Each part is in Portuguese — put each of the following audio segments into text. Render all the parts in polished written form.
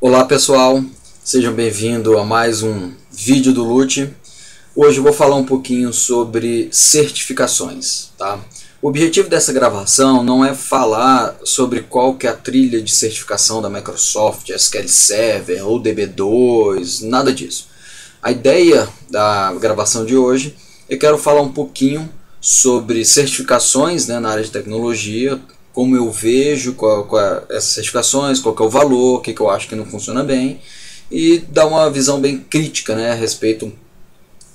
Olá pessoal, sejam bem-vindos a mais um vídeo do Lute. Hoje eu vou falar um pouquinho sobre certificações, tá? O objetivo dessa gravação não é falar sobre qual que é a trilha de certificação da Microsoft, SQL Server ou DB2, nada disso. A ideia da gravação de hoje, eu quero falar um pouquinho sobre certificações, né, na área de tecnologia, como eu vejo essas certificações, qual que é o valor, o que eu acho que não funciona bem, e dar uma visão bem crítica, né, a respeito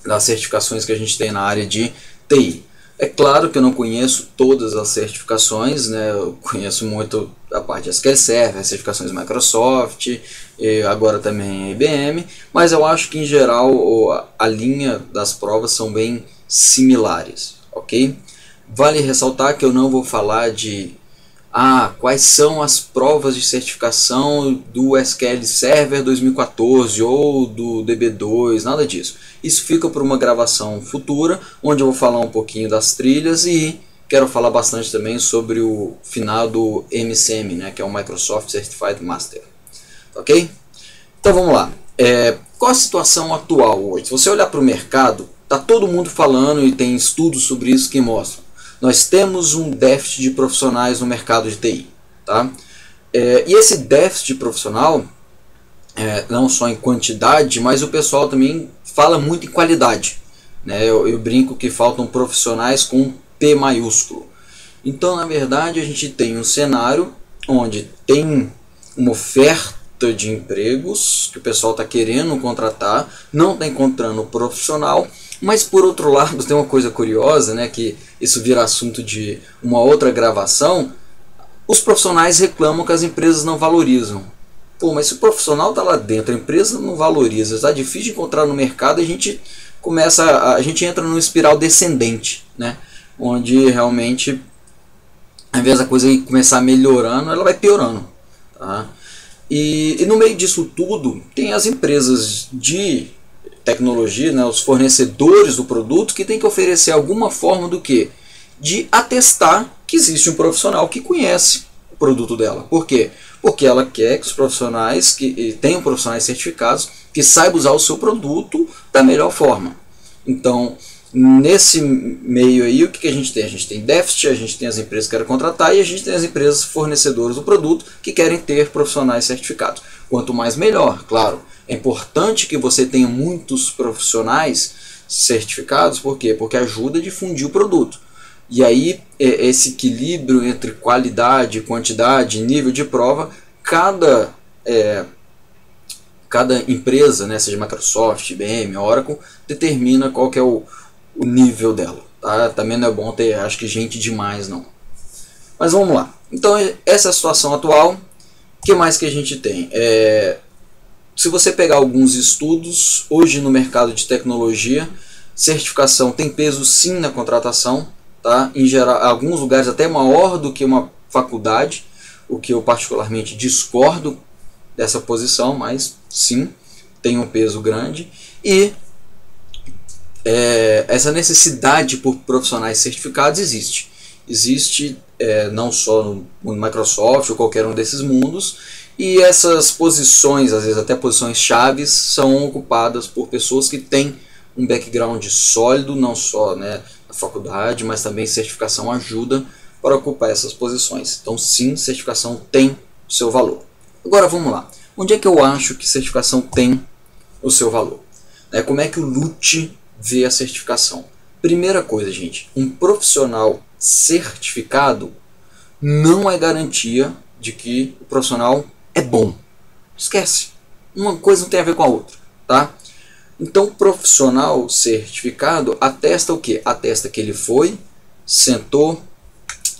das certificações que a gente tem na área de TI. É claro que eu não conheço todas as certificações, né, eu conheço muito a parte de SQL Server, as certificações Microsoft, e agora também IBM, mas eu acho que em geral a linha das provas são bem similares, ok? Vale ressaltar que eu não vou falar de quais são as provas de certificação do SQL Server 2014 ou do DB2, nada disso. Isso fica para uma gravação futura, onde eu vou falar um pouquinho das trilhas e quero falar bastante também sobre o final do MCM, né, que é o Microsoft Certified Master. Ok? Então vamos lá. Qual a situação atual hoje? Se você olhar para o mercado, está todo mundo falando e tem estudos sobre isso que mostram. Nós temos um déficit de profissionais no mercado de TI. Tá? E esse déficit profissional, não só em quantidade, mas o pessoal também fala muito em qualidade. Né? Eu brinco que faltam profissionais com P maiúsculo. Então, na verdade, a gente tem um cenário onde tem uma oferta de empregos que o pessoal está querendo contratar, não está encontrando profissional. Mas por outro lado, tem uma coisa curiosa, né, que isso vira assunto de uma outra gravação. Os profissionais reclamam que as empresas não valorizam. Pô, mas se o profissional está lá dentro, a empresa não valoriza, está difícil de encontrar no mercado, a gente entra numa espiral descendente, né, onde realmente, ao invés da coisa começar melhorando, ela vai piorando. Tá? E no meio disso tudo, tem as empresas de tecnologia, né, os fornecedores do produto, que tem que oferecer alguma forma do que? De atestar que existe um profissional que conhece o produto dela. Por quê? Porque ela quer que os profissionais, que tenham profissionais certificados, que saibam usar o seu produto da melhor forma. Então, nesse meio aí, o que a gente tem? A gente tem déficit, a gente tem as empresas que querem contratar e a gente tem as empresas fornecedoras do produto que querem ter profissionais certificados. Quanto mais melhor, claro. É importante que você tenha muitos profissionais certificados, por quê? Porque ajuda a difundir o produto. E aí, esse equilíbrio entre qualidade, quantidade, nível de prova, cada empresa, né, seja Microsoft, IBM, Oracle, determina qual que é o nível dela. Tá? Também não é bom ter, acho que, gente demais, não. Mas vamos lá. Então, essa é a situação atual. O que mais que a gente tem? Se você pegar alguns estudos, hoje no mercado de tecnologia, certificação tem peso sim na contratação, tá? Em geral, em alguns lugares até maior do que uma faculdade, o que eu particularmente discordo dessa posição, mas sim, tem um peso grande. E essa necessidade por profissionais certificados existe. Existe não só no Microsoft ou qualquer um desses mundos. E essas posições, às vezes até posições chaves, são ocupadas por pessoas que têm um background sólido, não só, né, na faculdade, mas também certificação ajuda para ocupar essas posições. Então sim, certificação tem o seu valor. Agora vamos lá. Onde é que eu acho que certificação tem o seu valor? Como é que o Lute vê a certificação? Primeira coisa, gente, um profissional certificado não é garantia de que o profissional é bom. Esquece. Uma coisa não tem a ver com a outra. Tá? Então, o profissional certificado atesta o quê? Atesta que ele foi, sentou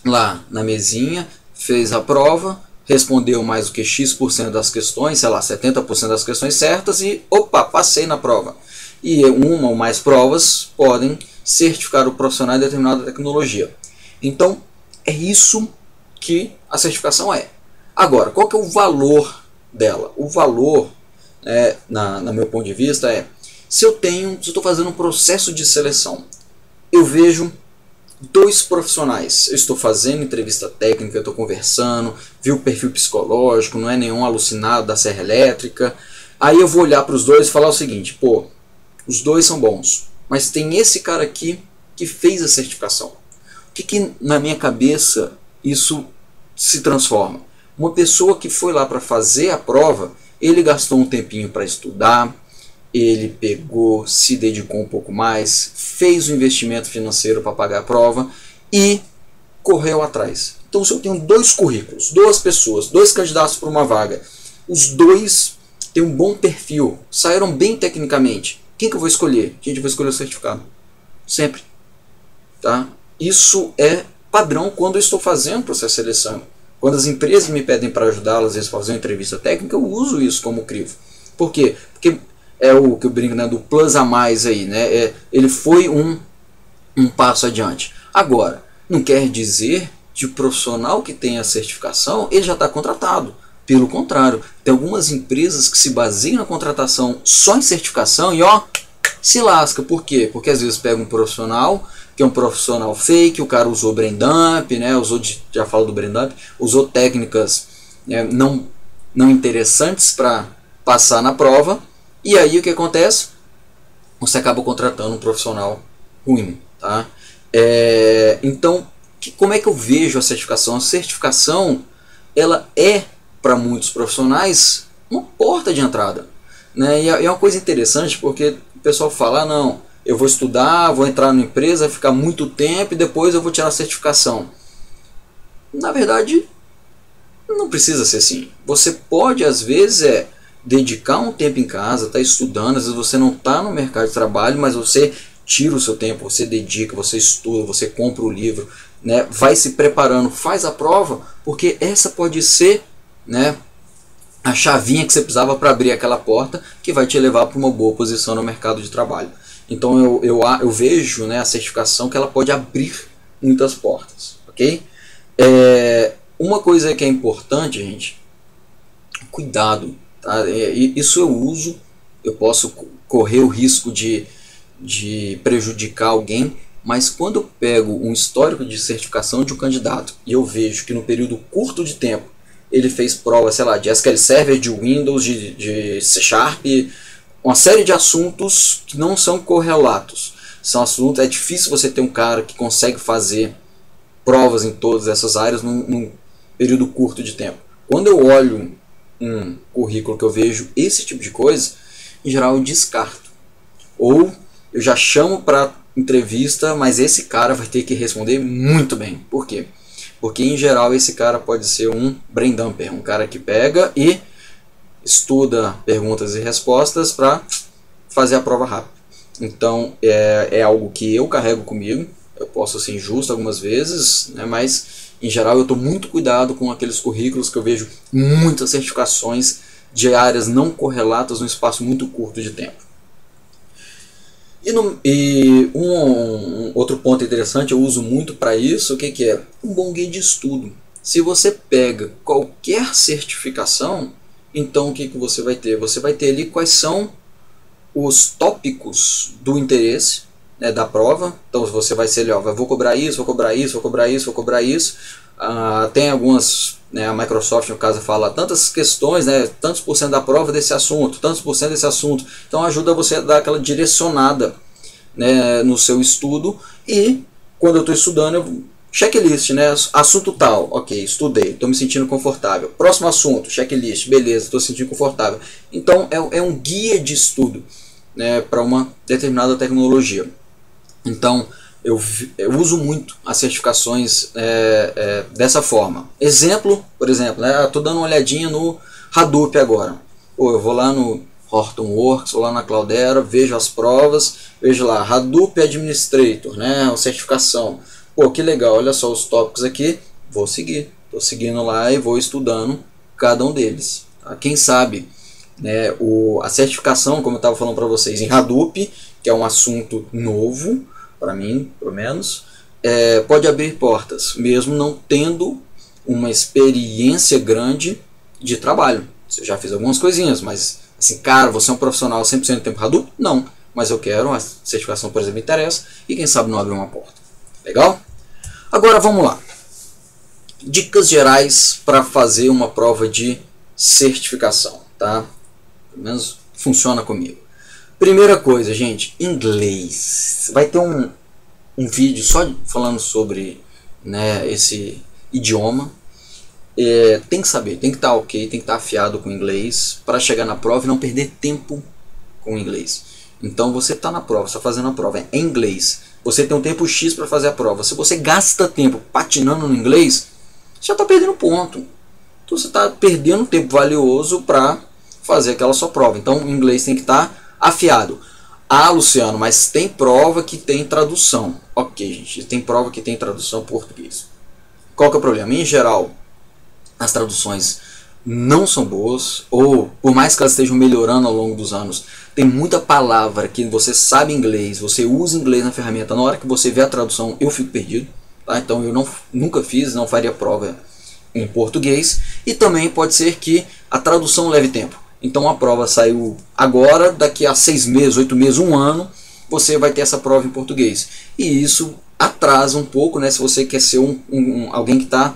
lá na mesinha, fez a prova, respondeu mais do que X% das questões, sei lá, 70% das questões certas e, opa, passei na prova. E uma ou mais provas podem certificar o profissional em determinada tecnologia. Então, é isso que a certificação é. Agora, qual que é o valor dela? O valor, no meu ponto de vista, se eu estou fazendo um processo de seleção, eu vejo dois profissionais, eu estou fazendo entrevista técnica, eu estou conversando, vi o perfil psicológico, não é nenhum alucinado da serra elétrica. Aí eu vou olhar para os dois e falar o seguinte: pô, os dois são bons, mas tem esse cara aqui que fez a certificação. O que na minha cabeça isso se transforma? Uma pessoa que foi lá para fazer a prova, ele gastou um tempinho para estudar, ele pegou, se dedicou um pouco mais, fez o investimento financeiro para pagar a prova e correu atrás. Então, se eu tenho dois currículos, duas pessoas, dois candidatos para uma vaga, os dois têm um bom perfil, saíram bem tecnicamente, quem que eu vou escolher? Gente, eu vou escolher o certificado. Sempre. Tá? Isso é padrão quando eu estou fazendo o processo de seleção. Quando as empresas me pedem para ajudá-las, às vezes, a fazer uma entrevista técnica, eu uso isso como crivo. Por quê? Porque é o que eu brinco, né, do plus a mais aí, né? Ele foi um passo adiante. Agora, não quer dizer que o profissional que tem a certificação, ele já está contratado. Pelo contrário, tem algumas empresas que se baseiam na contratação só em certificação e ó, se lasca. Por quê? Porque às vezes pega um profissional que é um profissional fake, o cara usou brain dump, né? Já falo do brain dump, usou técnicas não interessantes para passar na prova, e aí o que acontece? Você acaba contratando um profissional ruim, tá? Então, como é que eu vejo a certificação? A certificação, ela é, para muitos profissionais, uma porta de entrada, né? E é uma coisa interessante, porque o pessoal fala: não, eu vou estudar, vou entrar na empresa, vai ficar muito tempo e depois eu vou tirar a certificação. Na verdade, não precisa ser assim. Você pode, às vezes, dedicar um tempo em casa, tá estudando, às vezes você não está no mercado de trabalho, mas você tira o seu tempo, você dedica, você estuda, você compra o livro, né, vai se preparando, faz a prova, porque essa pode ser, né, a chavinha que você precisava para abrir aquela porta que vai te levar para uma boa posição no mercado de trabalho. Então eu vejo, né, a certificação que ela pode abrir muitas portas, ok? Uma coisa que é importante, gente, cuidado, tá? Isso eu uso, eu posso correr o risco de prejudicar alguém, mas quando eu pego um histórico de certificação de um candidato e eu vejo que no período curto de tempo ele fez prova, sei lá, de SQL Server, de Windows, de C Sharp, uma série de assuntos que não são correlatos. São assuntos, é difícil você ter um cara que consegue fazer provas em todas essas áreas num período curto de tempo. Quando eu olho um currículo que eu vejo esse tipo de coisa, em geral eu descarto. Ou eu já chamo para entrevista, mas esse cara vai ter que responder muito bem. Por quê? Porque em geral esse cara pode ser um brain dumper, um cara que pega e estuda perguntas e respostas para fazer a prova rápido. Então é algo que eu carrego comigo. Eu posso ser injusto algumas vezes, né, mas em geral eu estou muito cuidado com aqueles currículos que eu vejo muitas certificações de áreas não correlatas num espaço muito curto de tempo. E um outro ponto interessante, eu uso muito para isso, o que é? Um bom guia de estudo. Se você pega qualquer certificação, então o que você vai ter? Você vai ter ali quais são os tópicos do interesse, né, da prova. Então você vai ser ali, ó, vou cobrar isso, vou cobrar isso, vou cobrar isso, vou cobrar isso. Tem algumas, né, a Microsoft no caso fala tantas questões, né, tantos por cento da prova desse assunto, tantos por cento desse assunto. Então ajuda você a dar aquela direcionada, né, no seu estudo. E quando eu estou estudando, eu checklist, né, assunto tal, ok, estudei, estou me sentindo confortável. Próximo assunto, checklist, beleza, estou me sentindo confortável. Então é um guia de estudo, né, para uma determinada tecnologia. Então eu uso muito as certificações dessa forma. Exemplo, por exemplo, estou dando uma olhadinha no Hadoop agora. Eu vou lá no Hortonworks, vou lá na Cloudera, vejo as provas, vejo lá Hadoop Administrator, né, a certificação. Pô, que legal, olha só os tópicos aqui, vou seguir. Estou seguindo lá e vou estudando cada um deles. Tá? Quem sabe, né, a certificação, como eu estava falando para vocês, em Hadoop, que é um assunto novo, para mim, pelo menos, pode abrir portas, mesmo não tendo uma experiência grande de trabalho. Eu já fiz algumas coisinhas, mas, assim, cara, você é um profissional 100% do tempo Hadoop? Não, mas eu quero, a certificação, por exemplo, me interessa, e quem sabe não abre uma porta. Legal? Agora vamos lá. Dicas gerais para fazer uma prova de certificação, tá? Pelo menos funciona comigo. Primeira coisa, gente, inglês. Vai ter um vídeo só falando sobre, né, esse idioma. Tem que saber, tem que estar ok, tem que estar afiado com o inglês para chegar na prova e não perder tempo com o inglês. Então você está na prova, está fazendo a prova em inglês. Você tem um tempo X para fazer a prova. Se você gasta tempo patinando no inglês, você já está perdendo ponto. Então você está perdendo tempo valioso para fazer aquela sua prova. Então o inglês tem que estar afiado. Ah, Luciano, mas tem prova que tem tradução. Ok, gente, tem prova que tem tradução português. Qual que é o problema? Em geral, as traduções não são boas, ou por mais que elas estejam melhorando ao longo dos anos, tem muita palavra que você sabe inglês, você usa inglês na ferramenta, na hora que você vê a tradução eu fico perdido, tá? Então eu nunca fiz, não faria prova em português, e também pode ser que a tradução leve tempo. Então a prova saiu agora, daqui a 6 meses, 8 meses, 1 ano, você vai ter essa prova em português, e isso atrasa um pouco, né, se você quer ser alguém que está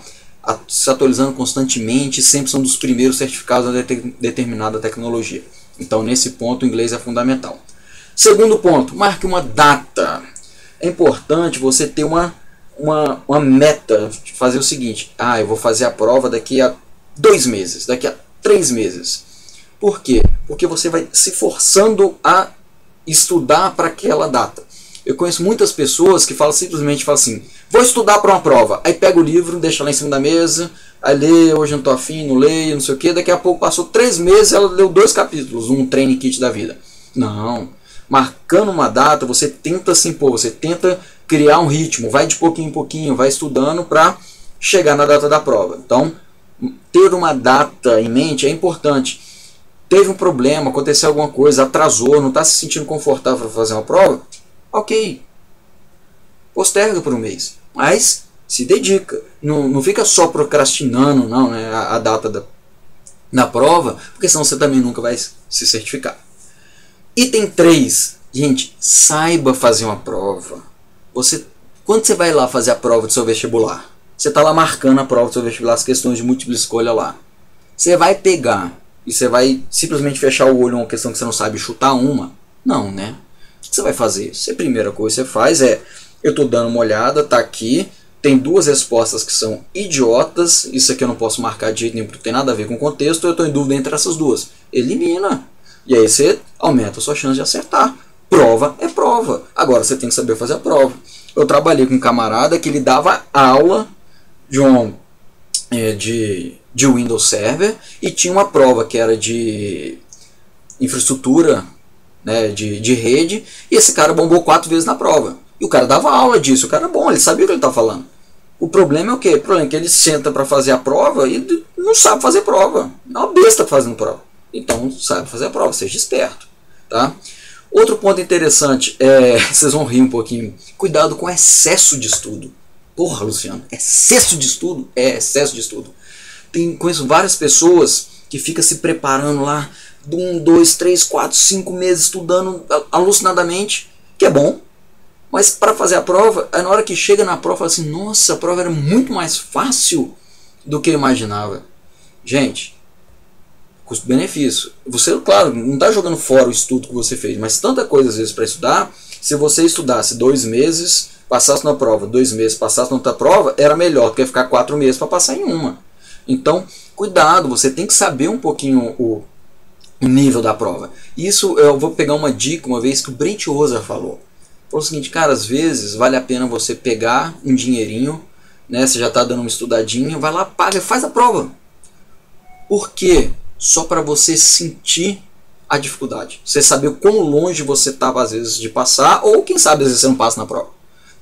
se atualizando constantemente, sempre são dos primeiros certificados da determinada tecnologia. Então nesse ponto o inglês é fundamental. Segundo ponto, marque uma data. É importante você ter uma meta, de fazer o seguinte: eu vou fazer a prova daqui a 2 meses, daqui a 3 meses. Por quê? Porque você vai se forçando a estudar para aquela data. Eu conheço muitas pessoas que simplesmente falam assim: vou estudar para uma prova. Aí pega o livro, deixa lá em cima da mesa, aí lê, hoje eu não estou afim, não leio, não sei o que. Daqui a pouco passou 3 meses, ela leu 2 capítulos, um training kit da vida. Não. Marcando uma data, você tenta se impor, você tenta criar um ritmo, vai de pouquinho em pouquinho, vai estudando para chegar na data da prova. Então, ter uma data em mente é importante. Teve um problema, aconteceu alguma coisa, atrasou, não está se sentindo confortável para fazer uma prova? Ok, posterga por um mês, mas se dedica, não fica só procrastinando não, né, a data da prova, porque senão você também nunca vai se certificar. Item 3, gente, saiba fazer uma prova. Quando você vai lá fazer a prova do seu vestibular, você está lá marcando a prova do seu vestibular, as questões de múltipla escolha lá, você vai pegar e você vai simplesmente fechar o olho em uma questão que você não sabe chutar uma? Não, né? O que você vai fazer? A primeira coisa que você faz é: eu estou dando uma olhada, tá aqui, tem 2 respostas que são idiotas, isso aqui eu não posso marcar de jeito nenhum porque não tem nada a ver com o contexto, eu estou em dúvida entre essas 2. Elimina. E aí você aumenta a sua chance de acertar. Prova é prova. Agora você tem que saber fazer a prova. Eu trabalhei com um camarada que ele dava aula de Windows Server e tinha uma prova que era de infraestrutura, né, de rede, e esse cara bombou 4 vezes na prova. E o cara dava aula disso, o cara era bom, ele sabia o que ele estava falando. O problema é o quê? O problema é que ele senta para fazer a prova e não sabe fazer prova. É uma besta fazendo prova. Então, sabe fazer a prova, seja esperto. Tá? Outro ponto interessante, vocês vão rir um pouquinho, cuidado com excesso de estudo. Porra, Luciano, excesso de estudo? É excesso de estudo. Conheço várias pessoas que ficam se preparando lá, 1, 2, 3, 4, 5 meses estudando alucinadamente, que é bom, mas para fazer a prova, aí na hora que chega na prova, fala assim: nossa, a prova era muito mais fácil do que eu imaginava. Gente, custo-benefício. Você, claro, não está jogando fora o estudo que você fez, mas tanta coisa às vezes para estudar. Se você estudasse 2 meses, passasse na prova, 2 meses, passasse na outra prova, era melhor do que ficar 4 meses para passar em uma. Então, cuidado, você tem que saber um pouquinho o nível da prova. Isso eu vou pegar uma dica uma vez que o Brent Ozer falou. Falou o seguinte: cara, às vezes vale a pena você pegar um dinheirinho, né, você já está dando uma estudadinha, vai lá, paga e faz a prova. Por quê? Só para você sentir a dificuldade. Você saber o quão longe você estava às vezes de passar, ou quem sabe às vezes você não passa na prova.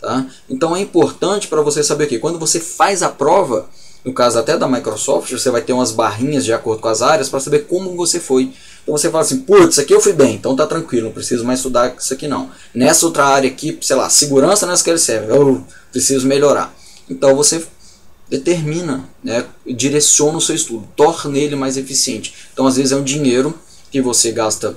Tá? Então é importante para você saber que quando você faz a prova, no caso até da Microsoft, você vai ter umas barrinhas de acordo com as áreas para saber como você foi. Então você fala assim: putz, isso aqui eu fui bem, então tá tranquilo, não preciso mais estudar isso aqui não. Nessa outra área aqui, sei lá, segurança, nessa que ele serve, eu preciso melhorar. Então você determina, né, direciona o seu estudo, torna ele mais eficiente. Então às vezes é um dinheiro que você gasta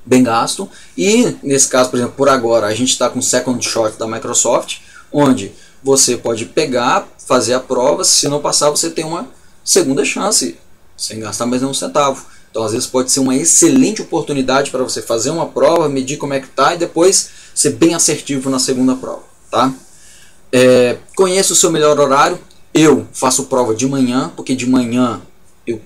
bem gasto, e nesse caso, por exemplo, por agora a gente está com o Second Shot da Microsoft, onde você pode pegar, fazer a prova, se não passar você tem uma segunda chance, sem gastar mais nenhum centavo. Então às vezes pode ser uma excelente oportunidade para você fazer uma prova, medir como é que tá e depois ser bem assertivo na segunda prova, tá? Conheça o seu melhor horário. Eu faço prova de manhã, porque de manhã eu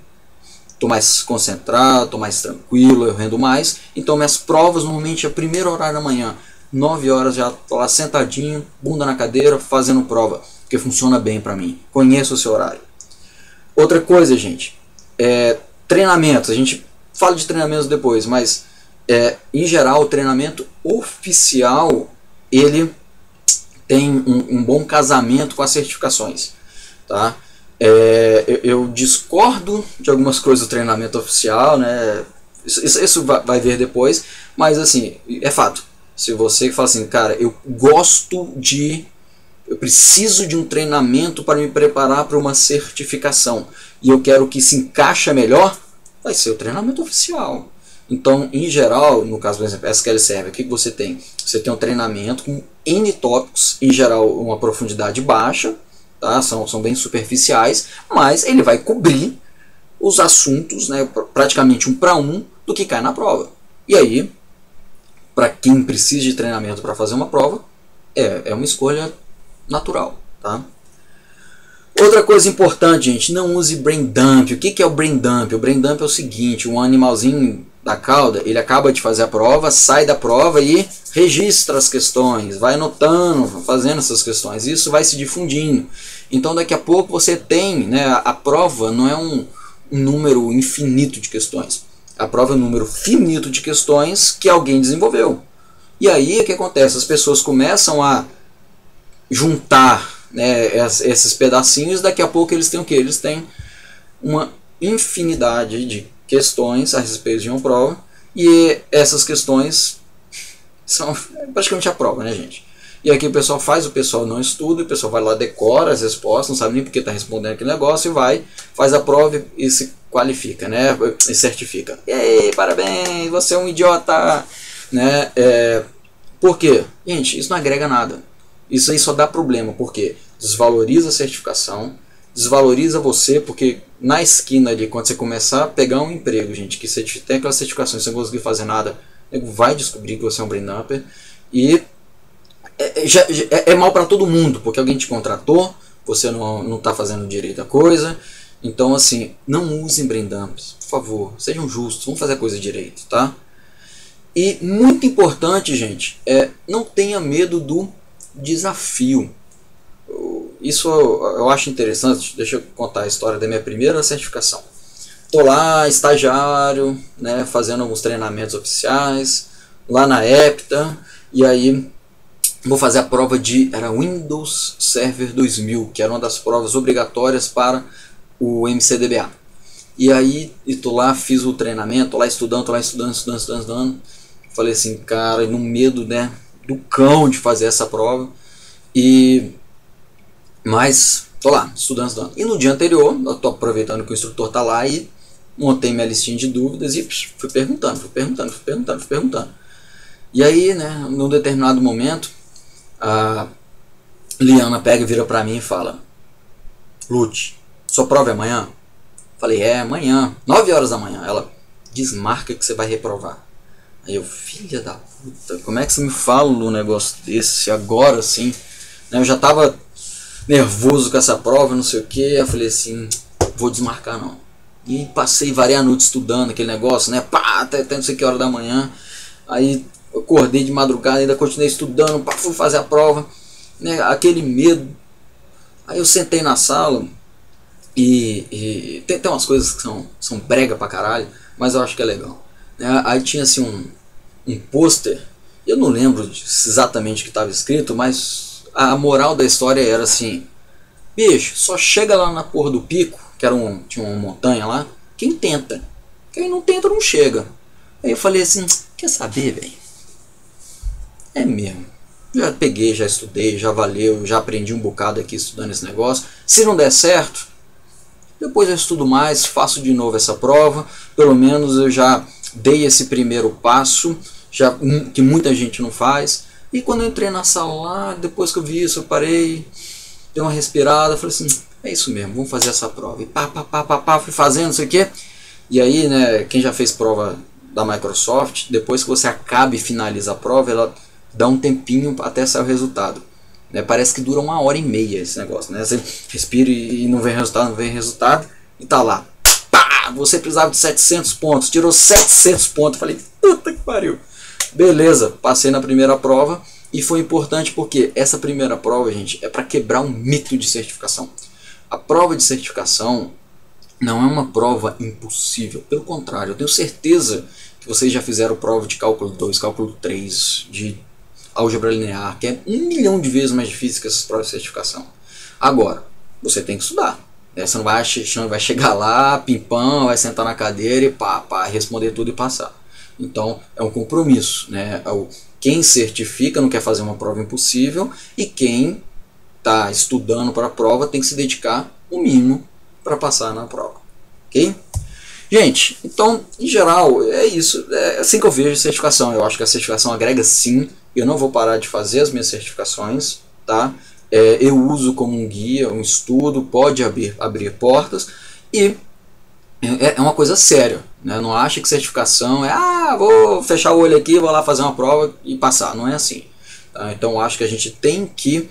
estou mais concentrado, estou mais tranquilo, eu rendo mais. Então minhas provas normalmente é o primeiro horário da manhã, 9 horas já estou lá sentadinho, bunda na cadeira, fazendo prova, porque funciona bem para mim. Conheça o seu horário. Outra coisa, gente, treinamentos. A gente fala de treinamentos depois, mas em geral o treinamento oficial ele tem um bom casamento com as certificações, tá? Eu discordo de algumas coisas do treinamento oficial, né? Isso vai ver depois, mas assim, é fato. Se você fala assim, cara, eu preciso de um treinamento para me preparar para uma certificação e eu quero que se encaixe melhor, vai ser o treinamento oficial. Então, em geral, no caso, por exemplo, SQL Server, o que você tem? Você tem um treinamento com N tópicos, em geral uma profundidade baixa, tá? São bem superficiais, mas ele vai cobrir os assuntos, né, praticamente um para um do que cai na prova. E aí, para quem precisa de treinamento para fazer uma prova, é uma escolha natural, tá? Outra coisa importante, gente, não use brain dump. O que é o brain dump? O brain dump é o seguinte, um animalzinho da cauda, ele acaba de fazer a prova, sai da prova e registra as questões, vai anotando, fazendo essas questões, isso vai se difundindo. Então daqui a pouco você tem, né, a prova não é um número infinito de questões, a prova é um número finito de questões que alguém desenvolveu. E aí o que acontece? As pessoas começam a juntar, né, esses pedacinhos, daqui a pouco eles têm o que? Eles têm uma infinidade de questões a respeito de uma prova, e essas questões são praticamente a prova, né, gente? E aqui o pessoal não estuda, o pessoal vai lá, decora as respostas, não sabe nem porque está respondendo aquele negócio, e faz a prova e se qualifica, né, e certifica. E aí, parabéns, você é um idiota, né? Por quê? Gente, isso não agrega nada. Isso aí só dá problema, porque desvaloriza a certificação, desvaloriza você, porque na esquina ali, quando você começar a pegar um emprego, gente, que você tem aquela certificação e você não conseguir fazer nada, vai descobrir que você é um brain dumper, e é mal para todo mundo, porque alguém te contratou, você não está fazendo direito a coisa. Então assim, não usem brain dumps, por favor, sejam justos, vamos fazer a coisa direito, tá? E muito importante, gente, não tenha medo do desafio. Isso eu acho interessante. Deixa eu contar a história da minha primeira certificação. Estou lá, estagiário, né, fazendo alguns treinamentos oficiais lá na Epta, e aí vou fazer a prova era Windows Server 2000, que era uma das provas obrigatórias para o MCDBA. E aí estou lá, fiz o treinamento, estou lá estudando. Falei assim, cara, no medo, né, do cão de fazer essa prova. Mas tô lá, estudando. E no dia anterior, eu tô aproveitando que o instrutor tá lá e montei minha listinha de dúvidas e fui perguntando. E aí, né, num determinado momento, a Liana pega e vira pra mim e fala: Lute, sua prova é amanhã? Falei, amanhã, 9 horas da manhã. Ela, desmarca que você vai reprovar. Aí eu, filha da puta, como é que você me fala um negócio desse agora assim? Eu já tava nervoso com essa prova, não sei o que. Eu falei assim, vou desmarcar não. E passei várias noites estudando aquele negócio, né? Pá, até não sei que hora da manhã. Aí eu acordei de madrugada, ainda continuei estudando, pá, fui fazer a prova, né? Aquele medo. Aí eu sentei na sala e tem umas coisas que são brega pra caralho, mas eu acho que é legal. Aí tinha assim um pôster, eu não lembro exatamente o que estava escrito, mas a moral da história era assim: bicho, só chega lá na porra do pico, que tinha uma montanha lá, quem tenta. Quem não tenta não chega. Aí eu falei assim, quer saber, velho? É mesmo. Já peguei, já estudei, já valeu, já aprendi um bocado aqui estudando esse negócio. Se não der certo, depois eu estudo mais, faço de novo essa prova. Pelo menos eu já dei esse primeiro passo, que muita gente não faz, E quando eu entrei na sala lá, depois que eu vi isso, eu parei, dei uma respirada, falei assim, é isso mesmo, vamos fazer essa prova. E fui fazendo, não sei o que. E aí, né, quem já fez prova da Microsoft, depois que você acaba e finaliza a prova, ela dá um tempinho até sair o resultado. Né, parece que dura 1h30 esse negócio, né? Você respira e não vem resultado, não vem resultado, e tá lá. Pá! Você precisava de 700 pontos, tirou 700 pontos. Falei, puta que pariu. Beleza, passei na primeira prova e foi importante porque essa primeira prova, gente, é para quebrar um mito de certificação. A prova de certificação não é uma prova impossível, pelo contrário, eu tenho certeza que vocês já fizeram prova de cálculo 2, cálculo 3, de álgebra linear, que é 1 milhão de vezes mais difícil que essas provas de certificação. Agora, você tem que estudar. Né? Você não vai chegar lá, pimpão, vai sentar na cadeira e responder tudo e passar. Então, é um compromisso. Né? Quem certifica não quer fazer uma prova impossível e quem está estudando para a prova tem que se dedicar o mínimo para passar na prova. Ok? Gente, então, em geral, é isso. É assim que eu vejo a certificação. Eu acho que a certificação agrega sim. Eu não vou parar de fazer as minhas certificações, tá? Eu uso como um guia, um estudo, pode abrir portas e é uma coisa séria, né? Não acha que certificação é vou fechar o olho aqui, vou lá fazer uma prova e passar. Não é assim. Tá? Então acho que a gente tem que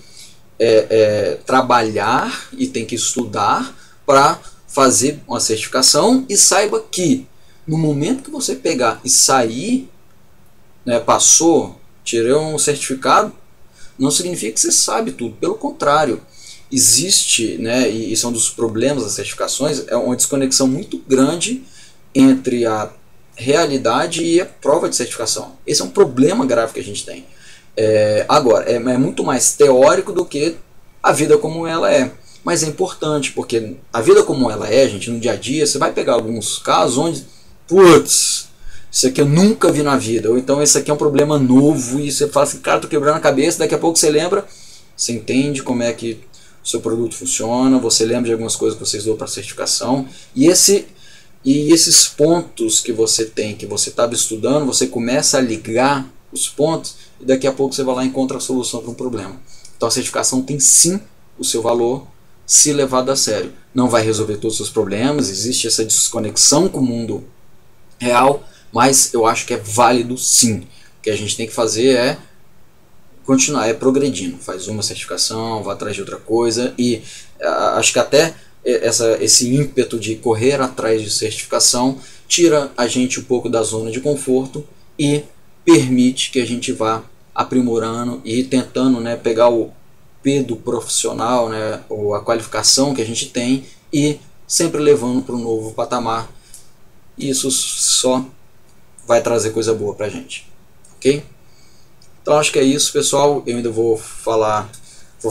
trabalhar e tem que estudar para fazer uma certificação e saiba que no momento que você pegar e sair, né, passou, tirei um certificado, não significa que você sabe tudo, pelo contrário, existe, né, e isso é um dos problemas das certificações, é uma desconexão muito grande entre a realidade e a prova de certificação. Esse é um problema grave que a gente tem. Agora, é muito mais teórico do que a vida como ela é. Mas é importante, porque a vida como ela é, gente, no dia a dia, você vai pegar alguns casos onde, putz, isso aqui eu nunca vi na vida, ou então esse aqui é um problema novo, e você fala assim, cara, tô quebrando a cabeça, daqui a pouco você lembra, você entende como é que o seu produto funciona, você lembra de algumas coisas que você estudou para certificação, e esses pontos que você tem, que você estava estudando, você começa a ligar os pontos, e daqui a pouco você vai lá e encontra a solução para um problema. Então a certificação tem sim o seu valor, se levado a sério. Não vai resolver todos os seus problemas, existe essa desconexão com o mundo real, mas eu acho que é válido sim. O que a gente tem que fazer é continuar, progredindo. Faz uma certificação, vai atrás de outra coisa, e acho que até esse ímpeto de correr atrás de certificação tira a gente um pouco da zona de conforto e permite que a gente vá aprimorando e tentando, né, pegar o do profissional, né, ou a qualificação que a gente tem e sempre levando para um novo patamar. Isso só vai trazer coisa boa para a gente, ok? Então acho que é isso, pessoal. Eu ainda vou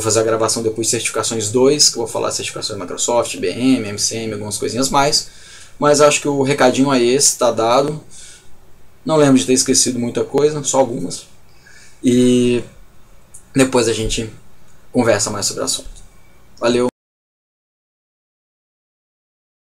fazer a gravação depois de certificações 2, que eu vou falar certificações Microsoft, IBM, MCM, algumas coisinhas mais, mas acho que o recadinho é esse, está dado. Não lembro de ter esquecido muita coisa, só algumas, e depois a gente conversa mais sobre o assunto. Valeu!